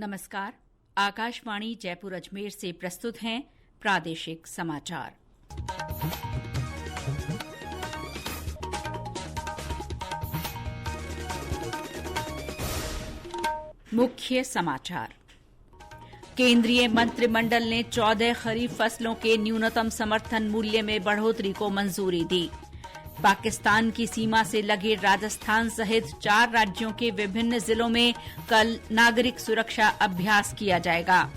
नमस्कार। आकाशवाणी जयपुर अजमेर से प्रस्तुत हैं प्रादेशिक समाचार। मुख्य समाचार। केंद्रीय मंत्रिमंडल ने 14 खरीफ फसलों के न्यूनतम समर्थन मूल्य में बढ़ोतरी को मंजूरी दी। पाकिस्तान की सीमा से लगे राजस्थान सहित 4 राज्यों के विभिन्न जिलों में कल नागरिक सुरक्षा अभ्यास किया जाएगा।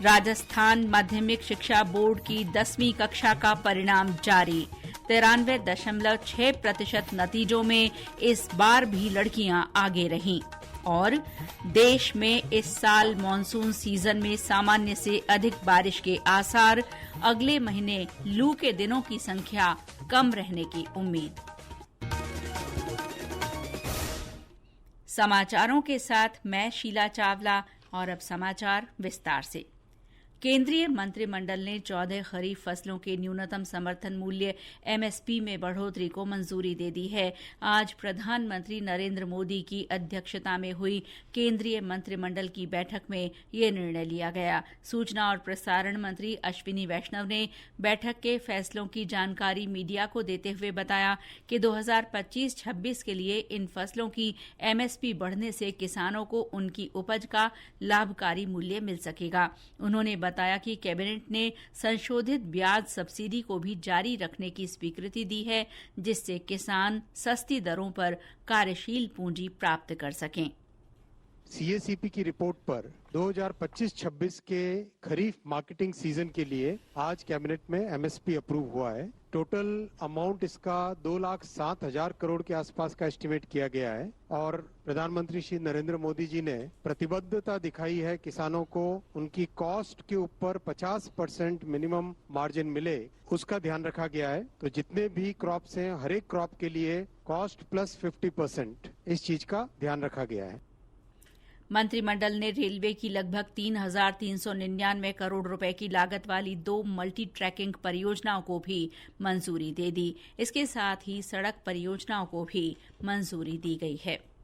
राजस्थान माध्यमिक शिक्षा बोर्ड की 10वीं कक्षा का परिणाम जारी। 93.6% नतीजों में इस बार भी लड़कियां आगे रहीं। और देश में इस साल मानसून सीजन में सामान्य से अधिक बारिश के आसार, अगले महीने लू के दिनों की संख्या कम रहने की उम्मीद। समाचारों के साथ मैं शीला चावला और अब समाचार विस्तार से। केंद्रीय मंत्रिमंडल ने 14 खरीफ फसलों के न्यूनतम समर्थन मूल्य एमएसपी में बढ़ोतरी को मंजूरी दे दी है। आज प्रधानमंत्री नरेंद्र मोदी की अध्यक्षता में हुई केंद्रीय मंत्रिमंडल की बैठक में ये निर्णय लिया गया। सूचना और प्रसारण मंत्री अश्विनी वैष्णव ने बैठक के फैसलों की जानकारी मीडिया को देते हुए बताया कि 2025-26 के लिए इन फसलों की एमएसपी बढ़ने से किसानों को उनकी उपज का लाभकारी मूल्य मिल सकेगा। उन्होंने बताया कि कैबिनेट ने संशोधित ब्याज सब्सिडी को भी जारी रखने की स्वीकृति दी है, जिससे किसान सस्ती दरों पर कार्यशील पूंजी प्राप्त कर सकें। सीएसीपी की रिपोर्ट पर 2025-26 के खरीफ मार्केटिंग सीजन के लिए आज कैबिनेट में एमएसपी अप्रूव हुआ है। टोटल अमाउंट इसका 2,07,000 करोड़ के आसपास का एस्टिमेट किया गया है और प्रधानमंत्री श्री नरेंद्र मोदी जी ने प्रतिबद्धता दिखाई है किसानों को उनकी कॉस्ट के ऊपर 50% मिनिमम मार्जिन मिले, उसका ध्यान रखा गया है। तो जितने भी क्रॉप्स हैं, हर एक क्रॉप के लिए कॉस्ट प्लस 50% इस चीज का ध्यान रखा गया है। मंत्रिमंडल ने रेलवे की लगभग 3,399 करोड़ रुपए की लागत वाली 2 मल्टी ट्रैकिंग परियोजनाओं को भी मंजूरी दे दी। इसके साथ ही सड़क परियोजनाओं को भी मंजूरी दी गई है।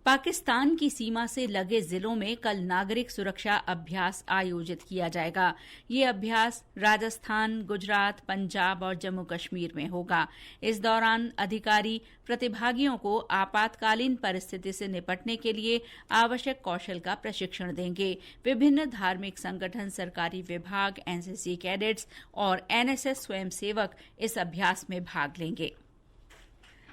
पाकिस्तान की सीमा से लगे जिलों में कल नागरिक सुरक्षा अभ्यास आयोजित किया जाएगा। ये अभ्यास राजस्थान, गुजरात, पंजाब और जम्मू कश्मीर में होगा। इस दौरान अधिकारी प्रतिभागियों को आपातकालीन परिस्थिति से निपटने के लिए आवश्यक कौशल का प्रशिक्षण देंगे। विभिन्न धार्मिक संगठन, सरकारी विभाग, एनसीसी कैडेट्स और एनएसएस स्वयंसेवक इस अभ्यास में भाग लेंगे।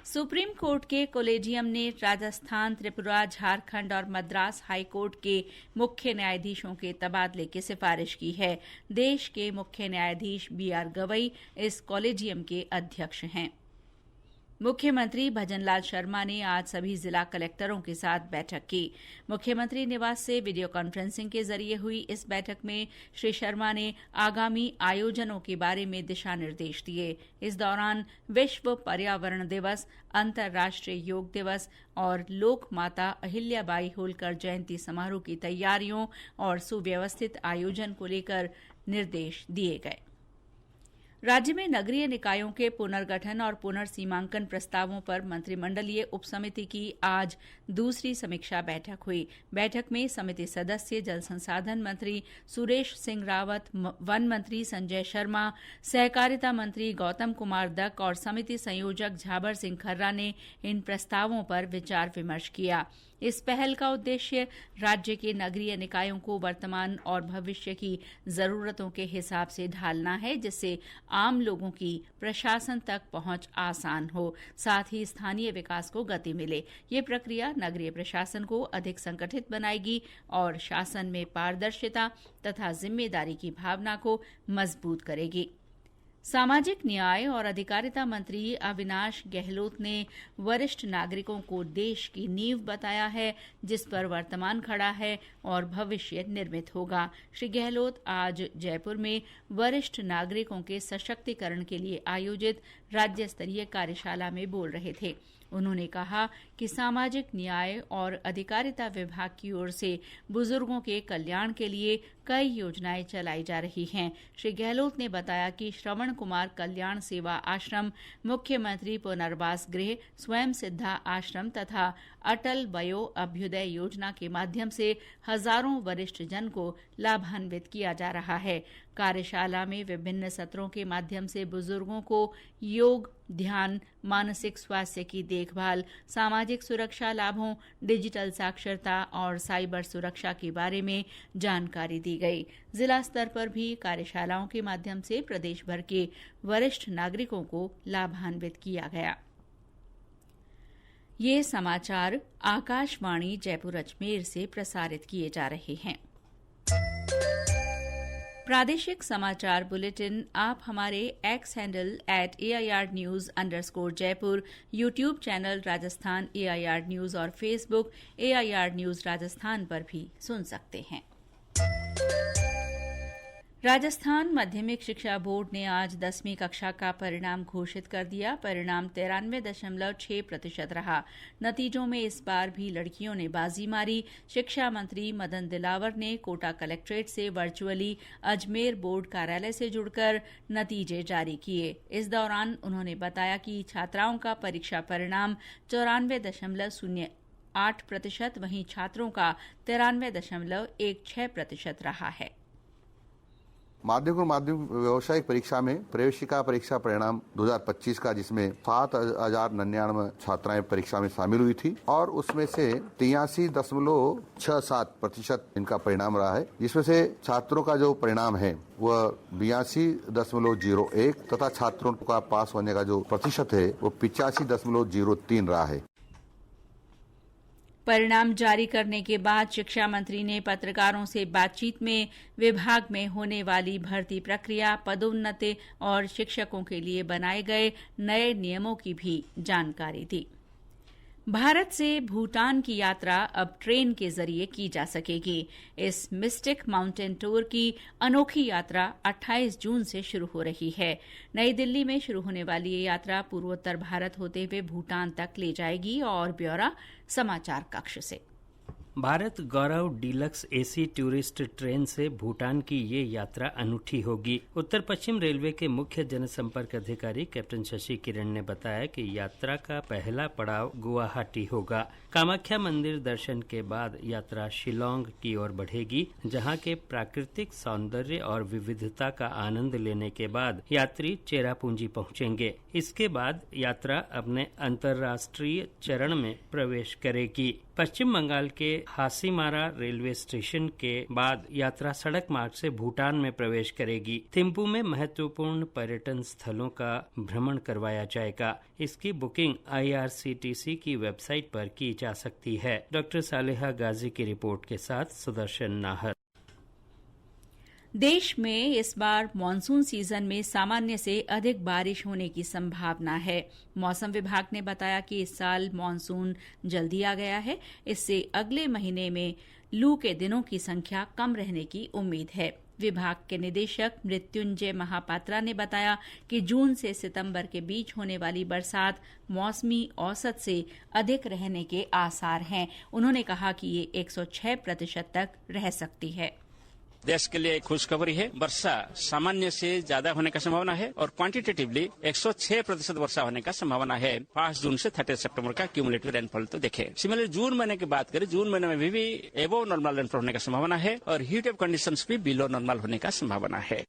सुप्रीम कोर्ट के कोलेजियम ने राजस्थान, त्रिपुरा, झारखंड और मद्रास हाईकोर्ट के मुख्य न्यायाधीशों के तबादले की सिफारिश की है। देश के मुख्य न्यायाधीश बीआर गवई इस कोलेजियम के अध्यक्ष हैं। मुख्यमंत्री भजनलाल शर्मा ने आज सभी जिला कलेक्टरों के साथ बैठक की। मुख्यमंत्री निवास से वीडियो कॉन्फ्रेंसिंग के जरिए हुई इस बैठक में श्री शर्मा ने आगामी आयोजनों के बारे में दिशा निर्देश दिए। इस दौरान विश्व पर्यावरण दिवस, अंतर्राष्ट्रीय योग दिवस और लोक माता अहिल्याबाई होलकर जयंती समारोह की तैयारियों और सुव्यवस्थित आयोजन को लेकर निर्देश दिए गए। राज्य में नगरीय निकायों के पुनर्गठन और पुनर्सीमांकन प्रस्तावों पर मंत्रिमंडलीय उपसमिति की आज दूसरी समीक्षा बैठक हुई। बैठक में समिति सदस्य जल संसाधन मंत्री सुरेश सिंह रावत, वन मंत्री संजय शर्मा, सहकारिता मंत्री गौतम कुमार दक और समिति संयोजक झाबर सिंह खर्रा ने इन प्रस्तावों पर विचार विमर्श किया। इस पहल का उद्देश्य राज्य के नगरीय निकायों को वर्तमान और भविष्य की जरूरतों के हिसाब से ढालना है, जिससे आम लोगों की प्रशासन तक पहुंच आसान हो, साथ ही स्थानीय विकास को गति मिले। ये प्रक्रिया नगरीय प्रशासन को अधिक संगठित बनाएगी और शासन में पारदर्शिता तथा जिम्मेदारी की भावना को मजबूत करेगी। सामाजिक न्याय और अधिकारिता मंत्री अविनाश गहलोत ने वरिष्ठ नागरिकों को देश की नींव बताया है, जिस पर वर्तमान खड़ा है और भविष्य निर्मित होगा। श्री गहलोत आज जयपुर में वरिष्ठ नागरिकों के सशक्तिकरण के लिए आयोजित राज्य स्तरीय कार्यशाला में बोल रहे थे। उन्होंने कहा कि सामाजिक न्याय और अधिकारिता विभाग की ओर से बुजुर्गों के कल्याण के लिए कई योजनाएं चलाई जा रही हैं। श्री गहलोत ने बताया कि श्रवण कुमार कल्याण सेवा आश्रम, मुख्यमंत्री पुनर्वास गृह, स्वयं सिद्धा आश्रम तथा अटल वयो अभ्युदय योजना के माध्यम से हजारों वरिष्ठ जन को लाभान्वित किया जा रहा है। कार्यशाला में विभिन्न सत्रों के माध्यम से बुजुर्गों को योग, ध्यान, मानसिक स्वास्थ्य की देखभाल, सामाजिक सुरक्षा लाभों, डिजिटल साक्षरता और साइबर सुरक्षा के बारे में जानकारी दी गई। जिला स्तर पर भी कार्यशालाओं के माध्यम से प्रदेश भर के वरिष्ठ नागरिकों को लाभान्वित किया गया। ये समाचार आकाशवाणी जयपुर अजमेर से प्रसारित किए जा रहे हैं। प्रादेशिक समाचार बुलेटिन आप हमारे x handle @AIR News_Jaipur, YouTube channel Rajasthan AIR News और फेसबुक AIR News राजस्थान पर भी सुन सकते हैं। राजस्थान माध्यमिक शिक्षा बोर्ड ने आज 10वीं कक्षा का परिणाम घोषित कर दिया। परिणाम 93.6% रहा। नतीजों में इस बार भी लड़कियों ने बाजी मारी। शिक्षा मंत्री मदन दिलावर ने कोटा कलेक्ट्रेट से वर्चुअली अजमेर बोर्ड कार्यालय से जुड़कर नतीजे जारी किए। इस दौरान उन्होंने बताया कि छात्राओं का परीक्षा परिणाम 94.08%, वहीं छात्रों का 93.16% रहा है। माध्यमिक और माध्यमिक व्यावसायिक परीक्षा में प्रवेशिका परीक्षा परिणाम 2025 का, जिसमें 7,099 छात्राएं परीक्षा में शामिल हुई थी और उसमें से 83.67% इनका परिणाम रहा है, जिसमें से छात्रों का जो परिणाम है वह 82.01 तथा छात्रों का पास होने का जो प्रतिशत है वो 85.03 रहा है। परिणाम जारी करने के बाद शिक्षा मंत्री ने पत्रकारों से बातचीत में विभाग में होने वाली भर्ती प्रक्रिया, पदोन्नति और शिक्षकों के लिए बनाए गए नए नियमों की भी जानकारी दी। भारत से भूटान की यात्रा अब ट्रेन के जरिए की जा सकेगी। इस मिस्टिक माउंटेन टूर की अनोखी यात्रा 28 जून से शुरू हो रही है। नई दिल्ली में शुरू होने वाली ये यात्रा पूर्वोत्तर भारत होते हुए भूटान तक ले जाएगी। और ब्यौरा समाचार कक्ष से। भारत गौरव डीलक्स एसी टूरिस्ट ट्रेन से भूटान की ये यात्रा अनूठी होगी। उत्तर पश्चिम रेलवे के मुख्य जनसंपर्क अधिकारी कैप्टन शशि किरण ने बताया कि यात्रा का पहला पड़ाव गुवाहाटी होगा। कामाख्या मंदिर दर्शन के बाद यात्रा शिलोंग की ओर बढ़ेगी, जहां के प्राकृतिक सौंदर्य और विविधता का आनंद लेने के बाद यात्री चेरापूंजी पहुंचेंगे। इसके बाद यात्रा अपने अंतर्राष्ट्रीय चरण में प्रवेश करेगी। पश्चिम बंगाल के हासीमारा रेलवे स्टेशन के बाद यात्रा सड़क मार्ग से भूटान में प्रवेश करेगी। थिम्पू में महत्वपूर्ण पर्यटन स्थलों का भ्रमण करवाया जाएगा। इसकी बुकिंग IRCTC की वेबसाइट पर की जा सकती है। डॉक्टर सालेहा गाजी की रिपोर्ट के साथ सुदर्शन नाहर। देश में इस बार मानसून सीजन में सामान्य से अधिक बारिश होने की संभावना है। मौसम विभाग ने बताया कि इस साल मानसून जल्दी आ गया है। इससे अगले महीने में लू के दिनों की संख्या कम रहने की उम्मीद है। विभाग के निदेशक मृत्युंजय महापात्रा ने बताया कि जून से सितंबर के बीच होने वाली बरसात मौसमी औसत से अधिक रहने के आसार हैं। उन्होंने कहा कि ये 106% तक रह सकती है। देश के लिए खुशखबरी है। वर्षा सामान्य से ज्यादा होने का संभावना है और क्वांटिटेटिवली 106% वर्षा होने का संभावना है। 5 जून से 30 सितंबर का क्यूमुलेटिव रेनफॉल तो देखें। सिमिलर जून महीने की बात करें, जून महीने में भी एबोव नॉर्मल रेनफॉल होने का संभावना है और हीट वेव कंडीशंस भी बिलो नॉर्मल होने का संभावना है।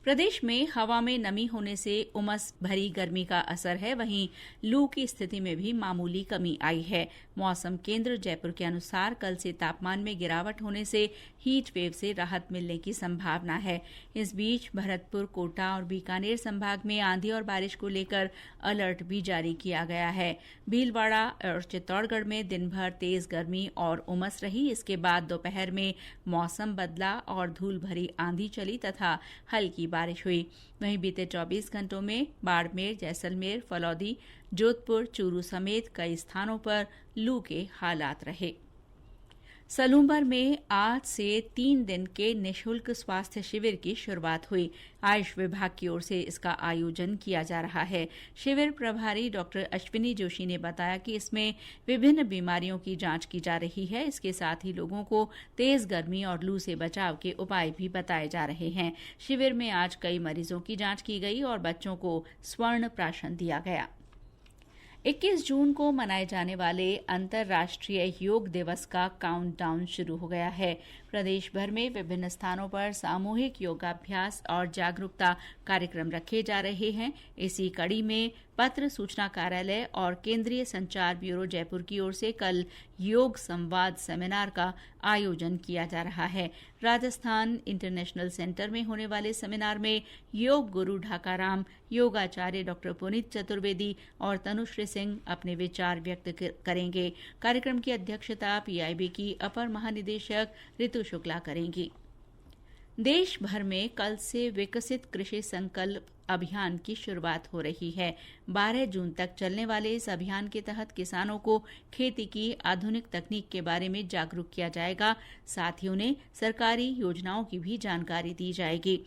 प्रदेश में हवा में नमी होने से उमस भरी गर्मी का असर है। वहीं लू की स्थिति में भी मामूली कमी आई है। मौसम केंद्र जयपुर के अनुसार कल से तापमान में गिरावट होने से हीट वेव से राहत मिलने की संभावना है। इस बीच भरतपुर, कोटा और बीकानेर संभाग में आंधी और बारिश को लेकर अलर्ट भी जारी किया गया है। भीलवाड़ा और चित्तौड़गढ़ में दिन भर तेज गर्मी और उमस रही। इसके बाद दोपहर में मौसम बदला और धूल भरी आंधी चली तथा हल्की बारिश हुई। वहीं बीते 24 घंटों में बाड़मेर, जैसलमेर, फलौदी, जोधपुर, चूरू समेत कई स्थानों पर लू के हालात रहे। सलूम्बर में आज से 3 दिन के निःशुल्क स्वास्थ्य शिविर की शुरुआत हुई। आयुष विभाग की ओर से इसका आयोजन किया जा रहा है। शिविर प्रभारी डॉक्टर अश्विनी जोशी ने बताया कि इसमें विभिन्न बीमारियों की जांच की जा रही है। इसके साथ ही लोगों को तेज गर्मी और लू से बचाव के उपाय भी बताए जा रहे हैं। शिविर में आज कई मरीजों की जांच की गई और बच्चों को स्वर्ण प्राशन दिया गया। 21 जून को मनाए जाने वाले अंतर्राष्ट्रीय योग दिवस का काउंटडाउन शुरू हो गया है। प्रदेश भर में विभिन्न स्थानों पर सामूहिक योगाभ्यास और जागरूकता कार्यक्रम रखे जा रहे हैं। इसी कड़ी में पत्र सूचना कार्यालय और केंद्रीय संचार ब्यूरो जयपुर की ओर से कल योग संवाद सेमिनार का आयोजन किया जा रहा है। राजस्थान इंटरनेशनल सेंटर में होने वाले सेमिनार में योग गुरु ढाकाराम, योगाचार्य डॉक्टर पुनीत चतुर्वेदी और तनुश्री सिंह अपने विचार व्यक्त करेंगे। कार्यक्रम की अध्यक्षता पीआईबी की अपर महानिदेशक ऋतु शुक्ला करेंगी। देश भर में कल से विकसित कृषि संकल्प अभियान की शुरुआत हो रही है। 12 जून तक चलने वाले इस अभियान के तहत किसानों को खेती की आधुनिक तकनीक के बारे में जागरूक किया जाएगा। साथ ही उन्हें सरकारी योजनाओं की भी जानकारी दी जाएगी।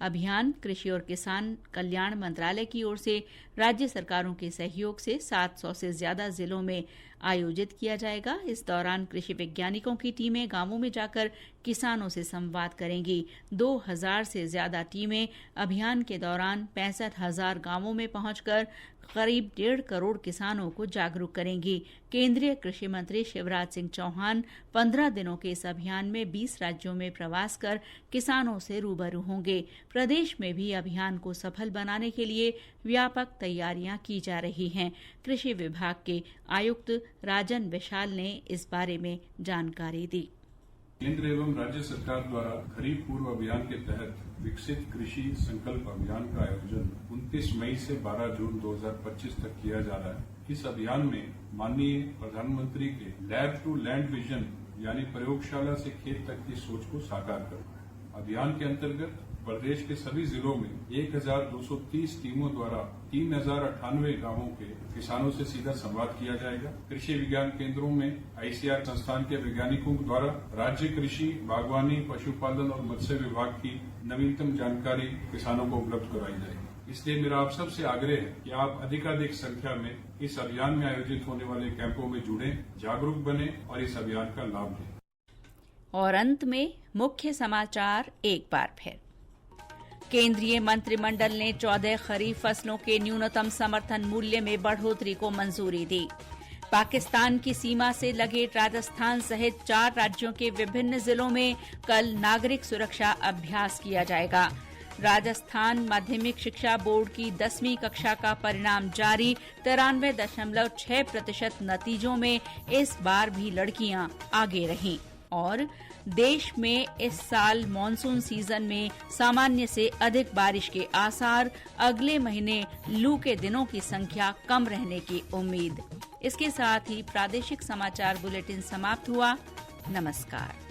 अभियान कृषि और किसान कल्याण मंत्रालय की ओर से राज्य सरकारों के सहयोग से 700 से ज्यादा जिलों में आयोजित किया जाएगा। इस दौरान कृषि वैज्ञानिकों की टीमें गांवों में जाकर किसानों से संवाद करेंगी। 2000 से ज्यादा टीमें अभियान के दौरान 65,000 गांवों में पहुंचकर करीब 1.5 करोड़ किसानों को जागरूक करेंगी। केंद्रीय कृषि मंत्री शिवराज सिंह चौहान 15 दिनों के इस अभियान में 20 राज्यों में प्रवास कर किसानों से रूबरू होंगे। प्रदेश में भी अभियान को सफल बनाने के लिए व्यापक तैयारियां की जा रही हैं। कृषि विभाग के आयुक्त राजन विशाल ने इस बारे में जानकारी दी। केंद्र एवं राज्य सरकार द्वारा खरीफ पूर्व अभियान के तहत विकसित कृषि संकल्प अभियान का आयोजन 29 मई से 12 जून 2025 तक किया जा रहा है। इस अभियान में माननीय प्रधानमंत्री के लैब टू लैंड विजन यानी प्रयोगशाला से खेत तक की सोच को साकार करना। अभियान के अंतर्गत प्रदेश के सभी जिलों में 1230 टीमों द्वारा 3098 गांवों के किसानों से सीधा संवाद किया जाएगा। कृषि विज्ञान केंद्रों में आईसीआर संस्थान के वैज्ञानिकों द्वारा राज्य कृषि, बागवानी, पशुपालन और मत्स्य विभाग की नवीनतम जानकारी किसानों को उपलब्ध कराई जाएगी। इसलिए मेरा आप सबसे आग्रह है कि आप अधिकाधिक संख्या में इस अभियान में आयोजित होने वाले कैंपों में जुड़ें, जागरूक बने और इस अभियान का लाभ लें। और अंत में मुख्य समाचार एक बार फिर। केंद्रीय मंत्रिमंडल ने 14 खरीफ फसलों के न्यूनतम समर्थन मूल्य में बढ़ोतरी को मंजूरी दी। पाकिस्तान की सीमा से लगे राजस्थान सहित 4 राज्यों के विभिन्न जिलों में कल नागरिक सुरक्षा अभ्यास किया जाएगा। राजस्थान माध्यमिक शिक्षा बोर्ड की 10वीं कक्षा का परिणाम जारी। 93.6% नतीजों में इस बार भी लड़कियां आगे रहीं। और देश में इस साल मानसून सीजन में सामान्य से अधिक बारिश के आसार। अगले महीने लू के दिनों की संख्या कम रहने की उम्मीद। इसके साथ ही प्रादेशिक समाचार बुलेटिन समाप्त हुआ। नमस्कार।